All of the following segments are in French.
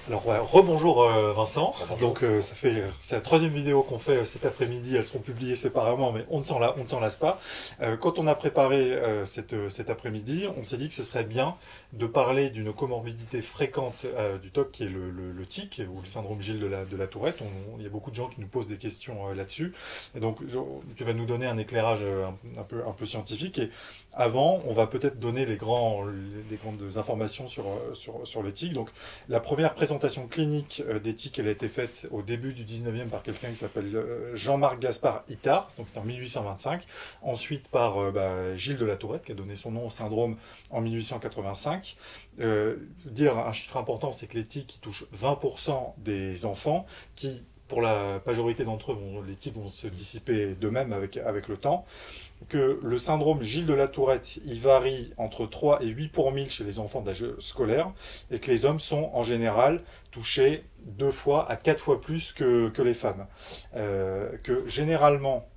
Alors ouais, rebonjour Vincent. Bonjour. Donc c'est la troisième vidéo qu'on fait cet après-midi. Elles seront publiées séparément, mais on ne s'en lasse pas. Quand on a préparé cet après-midi, on s'est dit que ce serait bien de parler d'une comorbidité fréquente du TOC qui est le tic ou le syndrome Gilles de la Tourette. Il y a beaucoup de gens qui nous posent des questions là-dessus. Et donc tu vas nous donner un éclairage un peu scientifique. Et avant, on va peut-être donner les grandes informations sur le tic. Donc la première présentation clinique d'éthique, elle a été faite au début du 19e par quelqu'un qui s'appelle Jean-Marc Gaspard Itard, donc c'était en 1825. Ensuite par Gilles de la Tourette, qui a donné son nom au syndrome en 1885. Dire un chiffre important, c'est que les tics touchent 20% des enfants qui, pour la majorité d'entre eux, les tics vont se dissiper d'eux-mêmes avec le temps. Que le syndrome Gilles de la Tourette, il varie entre 3 et 8 pour 1000 chez les enfants d'âge scolaire, et que les hommes sont en général touchés 2 fois à 4 fois plus que les femmes. Que généralement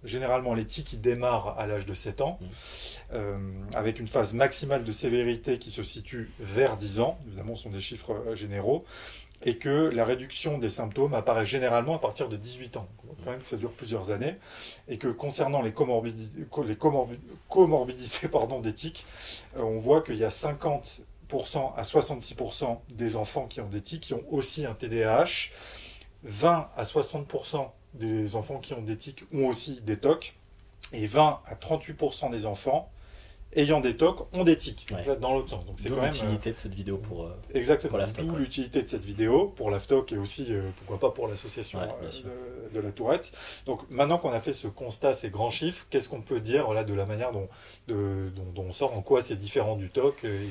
les tics ils démarrent à l'âge de 7 ans, avec une phase maximale de sévérité qui se situe vers 10 ans, évidemment ce sont des chiffres généraux, et que la réduction des symptômes apparaît généralement à partir de 18 ans. Quand même que ça dure plusieurs années. Et que concernant les comorbidités des tics, on voit qu'il y a 50% à 66% des enfants qui ont des tics qui ont aussi un TDAH. 20 à 60% des enfants qui ont des tics ont aussi des TOC. Et 20 à 38% des enfants ayant des TOC ont des tics, Ouais. là, dans l'autre sens. Donc c'est D'où quand même l'utilité de cette vidéo pour exactement l'AFTOC, d'où ouais. l'utilité de cette vidéo pour l'AFTOC et aussi pourquoi pas pour l'association Ouais, bien sûr. de la Tourette. Donc maintenant qu'on a fait ce constat, ces grands chiffres, qu'est-ce qu'on peut dire de la manière dont on sort, en quoi c'est différent du TOC et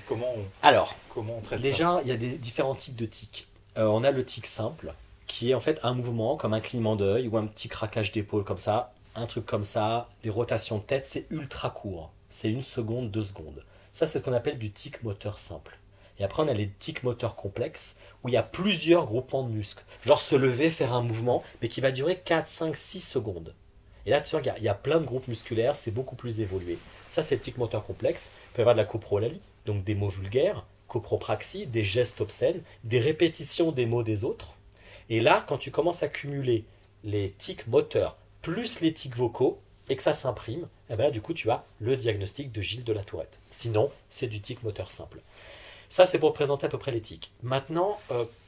Alors, comment on traite ça. déjà, il y a des différents types de tics. On a le tic simple, qui est en fait un mouvement comme un clignement d'œil ou un petit craquage d'épaule comme ça, un truc comme ça, des rotations de tête, c'est ultra court. C'est 1 seconde, 2 secondes. Ça, c'est ce qu'on appelle du tic moteur simple. Et après, on a les tics moteurs complexes, où il y a plusieurs groupements de muscles. Genre se lever, faire un mouvement, mais qui va durer 4, 5, 6 secondes. Et là, tu vois, il y a plein de groupes musculaires, c'est beaucoup plus évolué. Ça, c'est le tic moteur complexe. Il peut y avoir de la coprolalie, donc des mots vulgaires, copropraxie, des gestes obscènes, des répétitions des mots des autres. Et là, quand tu commences à cumuler les tics moteurs plus les tics vocaux, et que ça s'imprime, et bien là, du coup, tu as le diagnostic de Gilles de la Tourette. Sinon, c'est du tic moteur simple. Ça, c'est pour présenter à peu près les tics. Maintenant,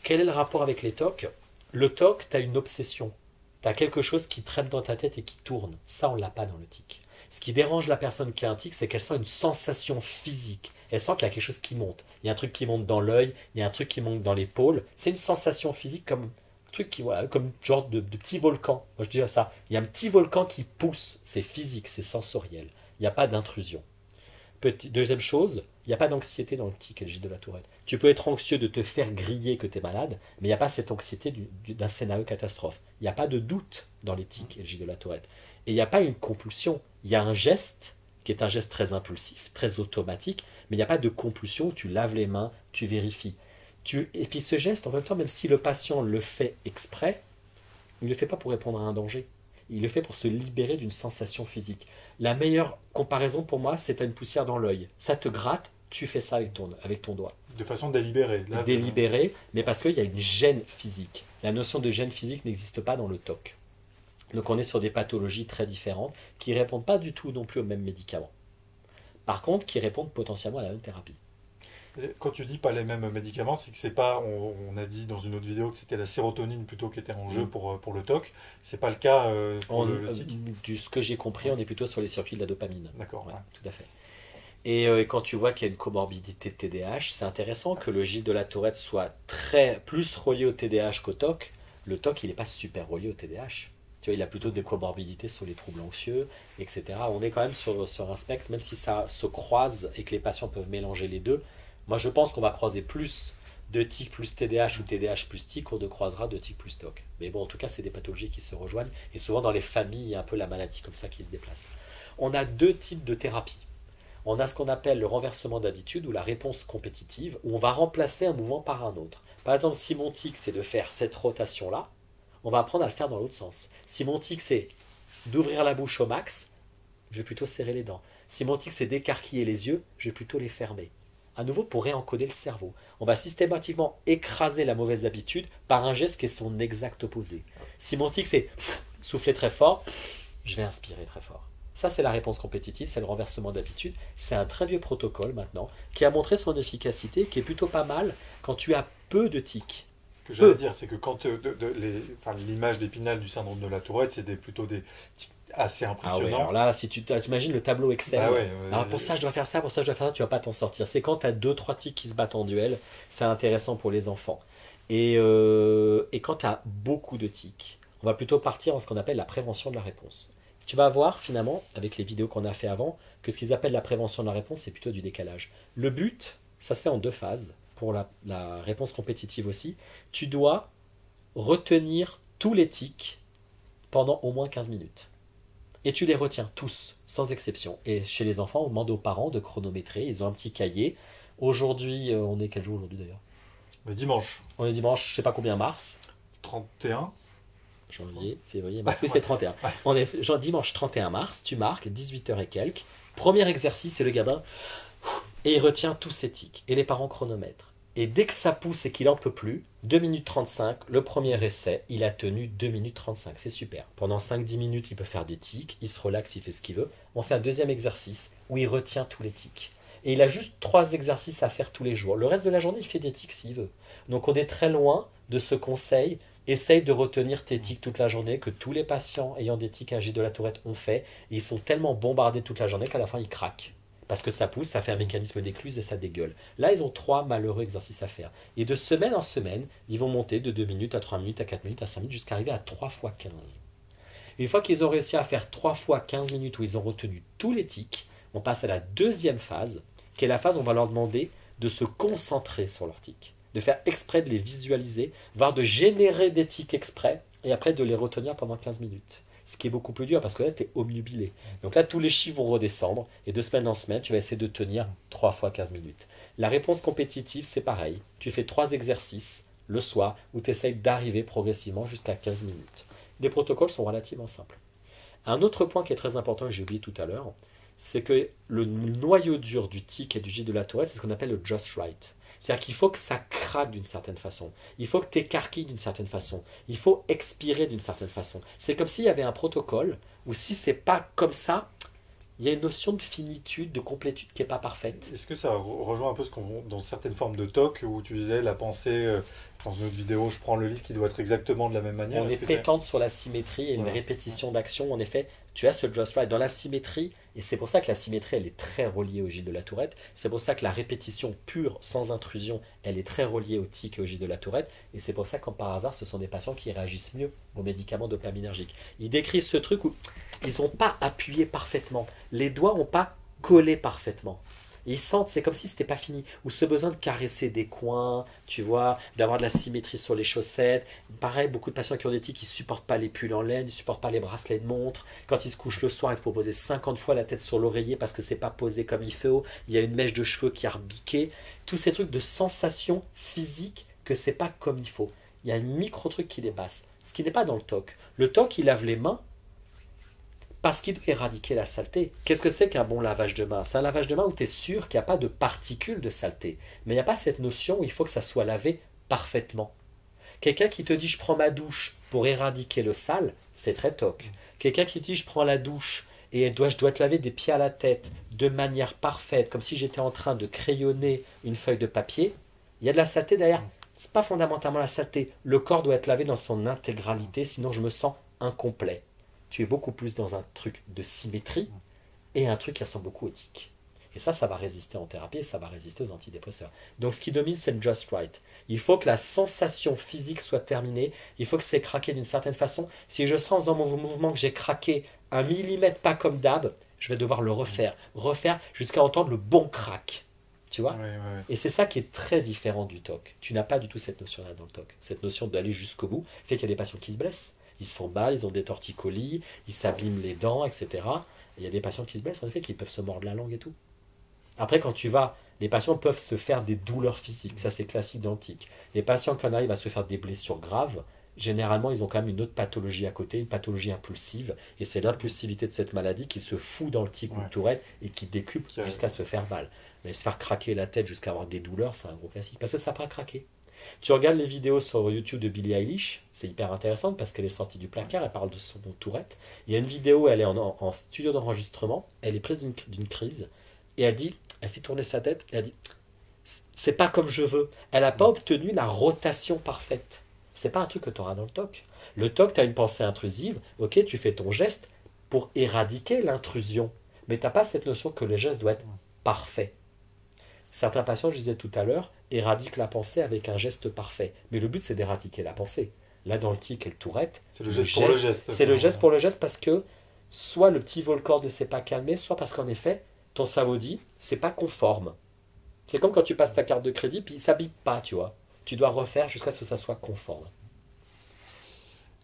quel est le rapport avec les TOC? Le TOC, tu as une obsession. Tu as quelque chose qui traîne dans ta tête et qui tourne. Ça, on ne l'a pas dans le tic. Ce qui dérange la personne qui a un tic, c'est qu'elle sent une sensation physique. Elle sent qu'il y a quelque chose qui monte. Il y a un truc qui monte dans l'œil, il y a un truc qui monte dans l'épaule. C'est une sensation physique comme truc qui, voilà, comme genre de petit volcan. Moi, je dirais ça. Il y a un petit volcan qui pousse. C'est physique, c'est sensoriel. Il n'y a pas d'intrusion. Deuxième chose, il n'y a pas d'anxiété dans le tic, Gilles de la Tourette. Tu peux être anxieux de te faire griller que tu es malade, mais il n'y a pas cette anxiété d'un scénario catastrophe. Il n'y a pas de doute dans les tics, Gilles de la Tourette. Et il n'y a pas une compulsion. Il y a un geste qui est un geste très impulsif, très automatique, mais il n'y a pas de compulsion où tu laves les mains, tu vérifies. Et puis ce geste, en même temps, même si le patient le fait exprès, il ne le fait pas pour répondre à un danger. Il le fait pour se libérer d'une sensation physique. La meilleure comparaison pour moi, c'est une poussière dans l'œil. Ça te gratte, tu fais ça avec ton doigt. De façon délibérée. Là, Délibéré, mais parce qu'il y a une gêne physique. La notion de gêne physique n'existe pas dans le TOC. Donc on est sur des pathologies très différentes qui ne répondent pas du tout non plus aux mêmes médicaments. Par contre, qui répondent potentiellement à la même thérapie. Quand tu dis pas les mêmes médicaments, c'est que c'est pas. On a dit dans une autre vidéo que c'était la sérotonine plutôt qui était en jeu pour le TOC. C'est pas le cas pour le tic. Ce que j'ai compris, on est plutôt sur les circuits de la dopamine. D'accord. Ouais, tout à fait. Et quand tu vois qu'il y a une comorbidité de TDAH, c'est intéressant que le Gilles de la Tourette soit plus relié au TDAH qu'au TOC. Le TOC, il n'est pas super relié au TDAH. Tu vois, il a plutôt des comorbidités sur les troubles anxieux, etc. On est quand même sur un spectre, même si ça se croise et que les patients peuvent mélanger les deux. Moi, je pense qu'on va croiser plus de TIC plus TDAH ou TDAH plus TIC qu'on ne croisera de TIC plus TOC. Mais bon, en tout cas, c'est des pathologies qui se rejoignent. Et souvent, dans les familles, il y a un peu la maladie comme ça qui se déplace. On a 2 types de thérapies. On a ce qu'on appelle le renversement d'habitude ou la réponse compétitive, où on va remplacer un mouvement par un autre. Par exemple, si mon tic, c'est de faire cette rotation-là, on va apprendre à le faire dans l'autre sens. Si mon tic, c'est d'ouvrir la bouche au max, je vais plutôt serrer les dents. Si mon tic, c'est d'écarquiller les yeux, je vais plutôt les fermer. à nouveau pour réencoder le cerveau. On va systématiquement écraser la mauvaise habitude par un geste qui est son exact opposé. Si mon tic c'est souffler très fort, je vais inspirer très fort. Ça, c'est la réponse compétitive, c'est le renversement d'habitude. C'est un très vieux protocole maintenant qui a montré son efficacité, qui est plutôt pas mal quand tu as peu de tics. Ce que j'allais dire, c'est que quand l'image d'Épinal du syndrome de la Tourette, c'est plutôt des tics assez Ah ouais, impressionnants. alors là, si tu t'imagines le tableau Excel, Bah ouais, alors pour ça je dois faire ça, pour ça je dois faire ça, tu vas pas t'en sortir. C'est quand tu as deux, trois tics qui se battent en duel, c'est intéressant pour les enfants. Et quand tu as beaucoup de tics, on va plutôt partir en ce qu'on appelle la prévention de la réponse. Tu vas voir finalement, avec les vidéos qu'on a fait avant, que ce qu'ils appellent la prévention de la réponse, c'est plutôt du décalage. Le but, ça se fait en deux phases, pour la réponse compétitive aussi. Tu dois retenir tous les tics pendant au moins 15 minutes. Et tu les retiens tous, sans exception. Et chez les enfants, on demande aux parents de chronométrer. Ils ont un petit cahier. Aujourd'hui, on est quel jour aujourd'hui d'ailleurs? Mais dimanche On est dimanche, je sais pas combien, mars, 31, janvier, février, mars. Oui, Ouais. c'est 31. Ouais. On est dimanche 31 mars, tu marques 18h et quelques. Premier exercice, c'est le gamin. Et il retient tous ses tics. Et les parents chronomètrent. Et dès que ça pousse et qu'il en peut plus, 2 minutes 35, le premier essai, il a tenu 2 minutes 35. C'est super. Pendant 5-10 minutes, il peut faire des tics, il se relaxe, il fait ce qu'il veut. On fait un deuxième exercice où il retient tous les tics. Et il a juste 3 exercices à faire tous les jours. Le reste de la journée, il fait des tics s'il veut. Donc on est très loin de ce conseil. Essaye de retenir tes tics toute la journée, que tous les patients ayant des tics à Gilles de la Tourette ont fait. Et ils sont tellement bombardés toute la journée qu'à la fin, ils craquent. Parce que ça pousse, ça fait un mécanisme d'écluse et ça dégueule. Là, ils ont 3 malheureux exercices à faire. Et de semaine en semaine, ils vont monter de 2 minutes à 3 minutes, à 4 minutes, à 5 minutes, jusqu'à arriver à 3 fois 15. Une fois qu'ils ont réussi à faire 3 fois 15 minutes où ils ont retenu tous les tics, on passe à la deuxième phase, qui est la phase où on va leur demander de se concentrer sur leurs tics, de faire exprès de les visualiser, voire de générer des tics exprès, et après de les retenir pendant 15 minutes. Ce qui est beaucoup plus dur parce que là, tu es obnubilé. Donc là, tous les chiffres vont redescendre et de semaine en semaine, tu vas essayer de tenir 3 fois 15 minutes. La réponse compétitive, c'est pareil. Tu fais 3 exercices le soir où tu essayes d'arriver progressivement jusqu'à 15 minutes. Les protocoles sont relativement simples. Un autre point qui est très important, que j'ai oublié tout à l'heure, c'est que le noyau dur du tic et du Gilles de la Tourette, c'est ce qu'on appelle le just right. C'est-à-dire qu'il faut que ça craque d'une certaine façon. Il faut que tu écarquilles d'une certaine façon. Il faut expirer d'une certaine façon. C'est comme s'il y avait un protocole où si c'est pas comme ça, il y a une notion de finitude, de complétude qui n'est pas parfaite. Est-ce que ça rejoint un peu ce qu'on dans certaines formes de TOC où tu disais la pensée dans une autre vidéo, je prends le livre qui doit être exactement de la même manière. On est pétante sur la symétrie et une Voilà. répétition d'action. En effet, tu as ce just right. Dans la symétrie, et c'est pour ça que la symétrie, elle est très reliée au Gilles de la Tourette. C'est pour ça que la répétition pure, sans intrusion, elle est très reliée au tic et au Gilles de la Tourette. Et c'est pour ça que, comme par hasard, ce sont des patients qui réagissent mieux aux médicaments dopaminergiques. Ils décrivent ce truc où ils n'ont pas appuyé parfaitement. Les doigts n'ont pas collé parfaitement. Et ils sentent, c'est comme si c'était pas fini. Ou ce besoin de caresser des coins, tu vois, d'avoir de la symétrie sur les chaussettes. Pareil, beaucoup de patients qui ont des tics, qui ne supportent pas les pulls en laine, ils ne supportent pas les bracelets de montre. Quand ils se couchent le soir, il faut poser 50 fois la tête sur l'oreiller parce que c'est pas posé comme il faut. Il y a une mèche de cheveux qui a rebiqué. Tous ces trucs de sensation physique que c'est pas comme il faut. Il y a un micro-truc qui dépasse. Ce qui n'est pas dans le TOC. Le TOC, il lave les mains parce qu'il doit éradiquer la saleté. Qu'est-ce que c'est qu'un bon lavage de main? C'est un lavage de main où tu es sûr qu'il n'y a pas de particules de saleté. Mais il n'y a pas cette notion où il faut que ça soit lavé parfaitement. Quelqu'un qui te dit je prends ma douche pour éradiquer le sale, c'est très TOC. Quelqu'un qui te dit je prends la douche et je dois te laver des pieds à la tête de manière parfaite, comme si j'étais en train de crayonner une feuille de papier, il y a de la saleté derrière. C'est pas fondamentalement la saleté. Le corps doit être lavé dans son intégralité, sinon je me sens incomplet. Tu es beaucoup plus dans un truc de symétrie et un truc qui ressemble beaucoup au tic. Et ça va résister en thérapie et ça va résister aux antidépresseurs. Donc ce qui domine, c'est le just right. Il faut que la sensation physique soit terminée. Il faut que c'est craqué d'une certaine façon. Si je sens dans mon mouvement que j'ai craqué 1 millimètre pas comme d'hab, je vais devoir le refaire. Refaire jusqu'à entendre le bon crack. Tu vois? Ouais. Et c'est ça qui est très différent du TOC. Tu n'as pas du tout cette notion-là dans le TOC. Cette notion d'aller jusqu'au bout fait qu'il y a des patients qui se blessent. Ils se font mal, ils ont des torticolis, ils s'abîment les dents, etc. Et il y a des patients qui se blessent, en effet, qui peuvent se mordre la langue et tout. Après, quand tu vas, les patients peuvent se faire des douleurs physiques. Ça, c'est classique dans le tic. Les patients qui en arrivent à se faire des blessures graves, généralement, ils ont quand même une autre pathologie à côté, une pathologie impulsive. Et c'est l'impulsivité de cette maladie qui se fout dans le tic ou le Tourette et qui décuple jusqu'à se faire mal. Mais se faire craquer la tête jusqu'à avoir des douleurs, c'est un gros classique. Parce que ça n'a pas craqué. Tu regardes les vidéos sur YouTube de Billie Eilish, c'est hyper intéressant parce qu'elle est sortie du placard, elle parle de son tourette. Il y a une vidéo, elle est en studio d'enregistrement, elle est prise d'une crise, et elle dit, elle fait tourner sa tête, et elle dit, c'est pas comme je veux. Elle n'a pas obtenu la rotation parfaite. C'est pas un truc que tu auras dans le TOC. Le TOC, tu as une pensée intrusive, ok, tu fais ton geste pour éradiquer l'intrusion, mais tu n'as pas cette notion que le geste doit être parfait. Certains patients, je disais tout à l'heure, éradiquent la pensée avec un geste parfait. Mais le but, c'est d'éradiquer la pensée. Là, dans le tic et le tourette, c'est le geste pour le geste. C'est le geste pour le geste parce que soit le petit volcorde ne s'est pas calmé, soit parce qu'en effet, ton cerveau dit, c'est pas conforme. C'est comme quand tu passes ta carte de crédit, puis ça bip pas, tu vois. Tu dois refaire jusqu'à ce que ça soit conforme.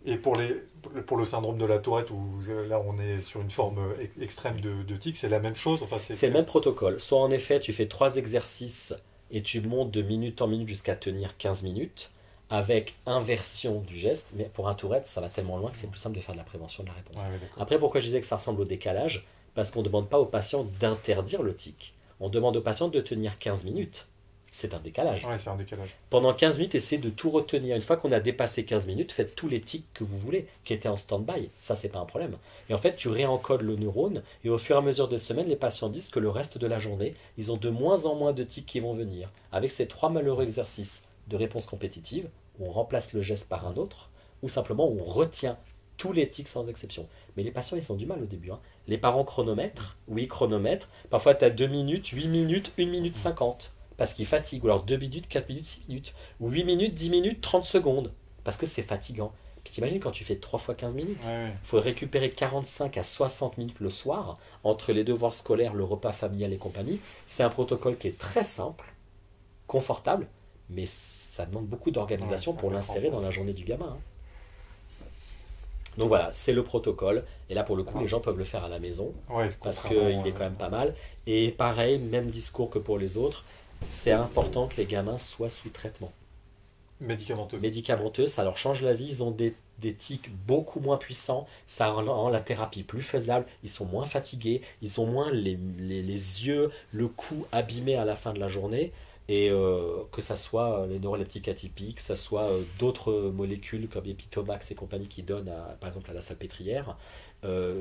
Et pour le syndrome de la Tourette, où là on est sur une forme extrême de tic, c'est la même chose. Enfin, c'est le même protocole. Soit en effet, tu fais 3 exercices et tu montes de minute en minute jusqu'à tenir 15 minutes, avec inversion du geste. Mais pour un Tourette, ça va tellement loin que c'est plus simple de faire de la prévention de la réponse. Ouais, après, pourquoi je disais que ça ressemble au décalage? Parce qu'on ne demande pas aux patients d'interdire le tic. On demande aux patients de tenir 15 minutes. C'est un décalage. Ouais, c'est un décalage. Pendant 15 minutes, essayez de tout retenir. Une fois qu'on a dépassé 15 minutes, faites tous les tics que vous voulez, qui étaient en stand-by. Ça, c'est pas un problème. Et en fait, tu réencodes le neurone, et au fur et à mesure des semaines, les patients disent que le reste de la journée, ils ont de moins en moins de tics qui vont venir. Avec ces 3 malheureux exercices de réponse compétitive, où on remplace le geste par un autre, ou simplement où on retient tous les tics sans exception. Mais les patients, ils ont du mal au début. Les parents chronomètrent, oui, chronomètrent. Parfois, tu as 2 minutes, 8 minutes, 1 minute 50. Parce qu'ils fatiguent. Ou alors 2 minutes, 4 minutes, 6 minutes. Ou 8 minutes, 10 minutes, 30 secondes. Parce que c'est fatigant. Puis t'imagines quand tu fais 3 fois 15 minutes, il faut récupérer 45 à 60 minutes le soir entre les devoirs scolaires, le repas familial et compagnie. C'est un protocole qui est très simple, confortable, mais ça demande beaucoup d'organisation pour l'insérer dans la journée du gamin. Donc voilà, c'est le protocole. Et là, pour le coup, les gens peuvent le faire à la maison. Parce qu'il est quand même pas mal. Et pareil, même discours que pour les autres. C'est important que les gamins soient sous traitement. Médicamenteux, ça leur change la vie. Ils ont des tics beaucoup moins puissants. Ça rend la thérapie plus faisable. Ils sont moins fatigués. Ils ont moins les yeux, le cou abîmé à la fin de la journée. Et que ça soit les neuroleptiques atypiques, que ça soit d'autres molécules comme Epitomax et compagnie qui donnent par exemple à la salpêtrière,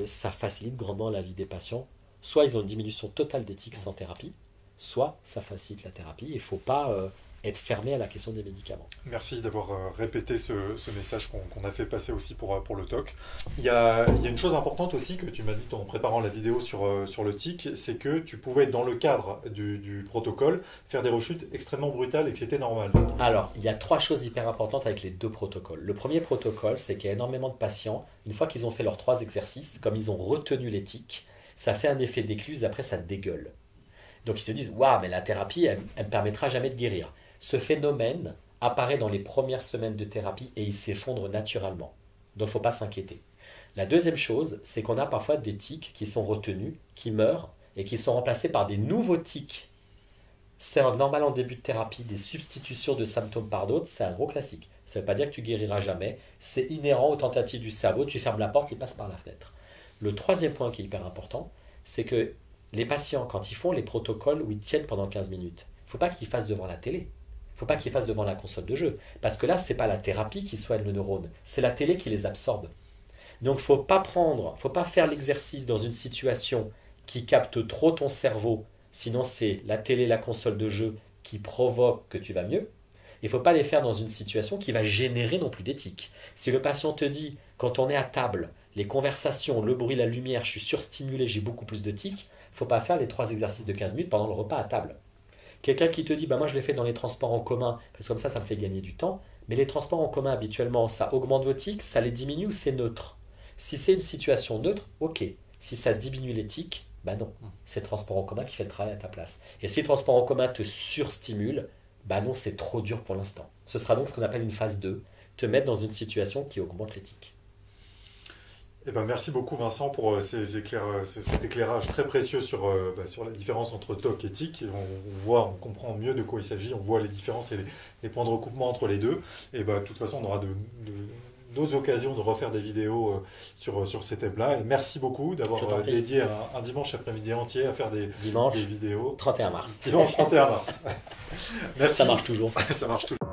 ça facilite grandement la vie des patients. Soit ils ont une diminution totale des tics sans thérapie, soit ça facilite la thérapie. Il ne faut pas être fermé à la question des médicaments. Merci d'avoir répété ce message qu'on a fait passer aussi pour le TOC. Il y a une chose importante aussi que tu m'as dit en préparant la vidéo sur le tic, c'est que tu pouvais, dans le cadre du protocole, faire des rechutes extrêmement brutales et que c'était normal. Alors, il y a 3 choses hyper importantes avec les 2 protocoles. Le premier protocole, c'est qu'il y a énormément de patients, une fois qu'ils ont fait leurs 3 exercices, comme ils ont retenu les tics, ça fait un effet d'écluse, après ça dégueule. Donc ils se disent, waouh, mais la thérapie, elle ne me permettra jamais de guérir. Ce phénomène apparaît dans les premières semaines de thérapie et il s'effondre naturellement. Donc il ne faut pas s'inquiéter. La deuxième chose, c'est qu'on a parfois des tics qui sont retenus, qui meurent et qui sont remplacés par des nouveaux tics. C'est normal en début de thérapie, des substitutions de symptômes par d'autres, c'est un gros classique. Ça ne veut pas dire que tu guériras jamais, c'est inhérent aux tentatives du cerveau, tu fermes la porte, il passe par la fenêtre. Le troisième point qui est hyper important, c'est que les patients, quand ils font les protocoles où ils tiennent pendant 15 minutes, il ne faut pas qu'ils fassent devant la télé. Il ne faut pas qu'ils fassent devant la console de jeu. Parce que là, ce n'est pas la thérapie qui soigne le neurone, c'est la télé qui les absorbe. Donc, il ne faut pas faire l'exercice dans une situation qui capte trop ton cerveau. Sinon, c'est la télé, la console de jeu qui provoque que tu vas mieux. Il ne faut pas les faire dans une situation qui va générer non plus d'éthique. Si le patient te dit, quand on est à table, les conversations, le bruit, la lumière, je suis surstimulé, j'ai beaucoup plus de tics, il ne faut pas faire les 3 exercices de 15 minutes pendant le repas à table. Quelqu'un qui te dit, bah moi je l'ai fait dans les transports en commun, parce que comme ça me fait gagner du temps, mais les transports en commun habituellement, ça augmente vos tics, ça les diminue ou c'est neutre? Si c'est une situation neutre, ok. Si ça diminue les tics, bah non, c'est le transport en commun qui fait le travail à ta place. Et si le transport en commun te surstimule, bah non, c'est trop dur pour l'instant. Ce sera donc ce qu'on appelle une phase 2, te mettre dans une situation qui augmente les tics. Eh ben, merci beaucoup Vincent pour cet éclairage très précieux sur la différence entre TOC et TIC. On comprend mieux de quoi il s'agit, on voit les différences et les points de recoupement entre les deux. Et de toute façon, on aura d'autres occasions de refaire des vidéos sur ces thèmes-là. Et merci beaucoup d'avoir dédié un dimanche après-midi entier à faire des vidéos. 31 mars. Dimanche 31 mars. Merci. Ça marche toujours. Ça marche toujours.